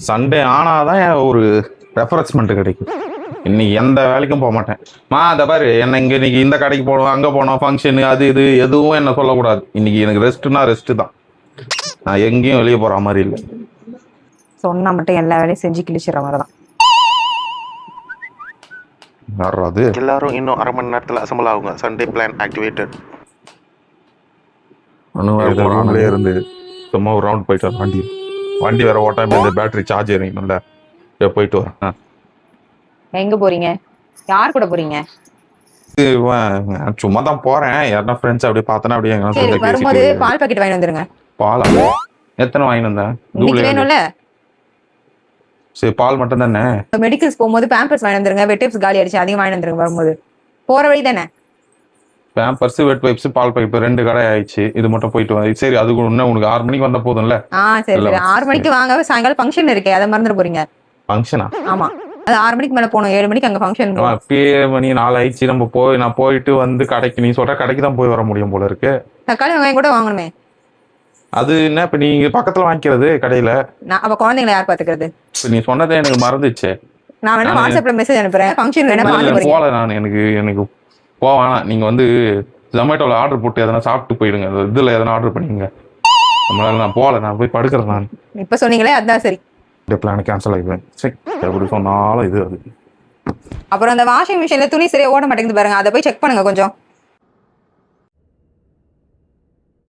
Sunday ஆனாதான் ஒரு refreshment கிடைக்கும். இன்னைக்கு எந்த வேலைக்கும் போக மாட்டேன். அதை பாரு, என்ன இங்க இன்னைக்கு இந்த கடைக்கு போகணும், அங்க போனோம், ஃபங்க்ஷனு, அது இது எதுவும் என்ன சொல்லக்கூடாது. இன்னைக்கு எனக்கு ரெஸ்ட்னா ரெஸ்ட் தான். நான் எங்கேயும் வெளியே போற மாதிரி இல்லை. சொன்னா மட்டும் எல்லா வேலையும் செஞ்சு கிழிச்சிடற மாதிரிதான். வர்றது எல்லாரும் இன்னும் 1/2 மணி நேரத்துல அசம்பிள் ஆகுங்க. Sunday plan activated. ரூம்லயே இருந்து சும்மா ஒரு ரவுண்ட் போயிட்டு வரேன். வண்டி வேற ஓட்டாம இந்த பேட்டரி சார்ஜ் ஏறிங்கல்ல, போயிட்டு வரேன். எங்க போறீங்க? யார் கூட போறீங்க? சும்மா தான் போறேன். யாரா ஃப்ரெண்ட்ஸ் அப்படியே பார்த்தனா அப்படியே சரி, வரும்போது பால் பாக்கெட் வாங்கி வந்துருங்க. பால் எத்தனை வாங்கி வந்தேன்? வேணும்ல. சரி, பால் மட்டும் தானே. மெடிக்கல்ஸ் போகும்போது பேம்பர்ஸ் வாங்கி வந்துருங்க. வெட் வைப்ஸ் காலி ஆயிடுச்சு, அதையும் வாங்கி வந்துருங்க. வரும்போது போற வழி தானே. பேம்பர்ஸ், வெட் வைப்ஸ், பால் பைப் 2 கடை ஆயிடுச்சு. இது மட்டும் போயிட்டு வந்து சரி. அது இன்னும் உனக்கு 6 மணிக்கு வந்தா போதும்ல. சரி சரி, 6 மணிக்கு வாங்க. சாயங்காலம் ஃபங்க்ஷன் இருக்கே, அதை மறந்துட போறீங்க. ஃபங்க்ஷனா? ஆமா, அது 6 மணிக்கு மேல போகணும். 7 மணிக்கு அங்க ஃபங்க்ஷன். அப்பயே மணி 4 ஆயிடுச்சு. நான் போயிட்டு வந்து கடைக்கு, நீ சொல்ற கடைக்கு தான் போய் வர முடியும் போல இருக்கு. தக்காளி வெங்காயம் கூட வாங்கணுமே. அது என்ன இப்ப நீங்க பக்கத்துல வாங்கிக்கிறது கடையில? அப்ப குழந்தைங்களை யார் பாத்துக்கிறது? இப்ப நீ சொன்னதே எனக்கு மறந்துச்சு. நான் வேணா வாட்ஸ்அப்ல மெசேஜ் அனுப்புறேன். ஃபங்க்ஷன் வேணா போல. நான் எனக்கு போவேனா, நீங்க வந்து ஜொமேட்டோல ஆர்டர் போட்டு எதனா சாப்பிட்டு போயிடுங்க. இதுல எதனா ஆர்டர் பண்ணிங்க. நம்மளால நான் போல, நான் போய் படுக்கிறேன். நான் இப்ப சொன்னீங்களே அதான் சரி. இந்த பிளான் கேன்சல் ஆயிடுவேன். சரி, எப்படி சொன்னாலும் இது அது. அப்புறம் அந்த வாஷிங் மிஷின்ல துணி சரியா ஓட மாட்டேங்குது பாருங்க, அதை போய் செக் பண்ணுங்க கொஞ்சம்.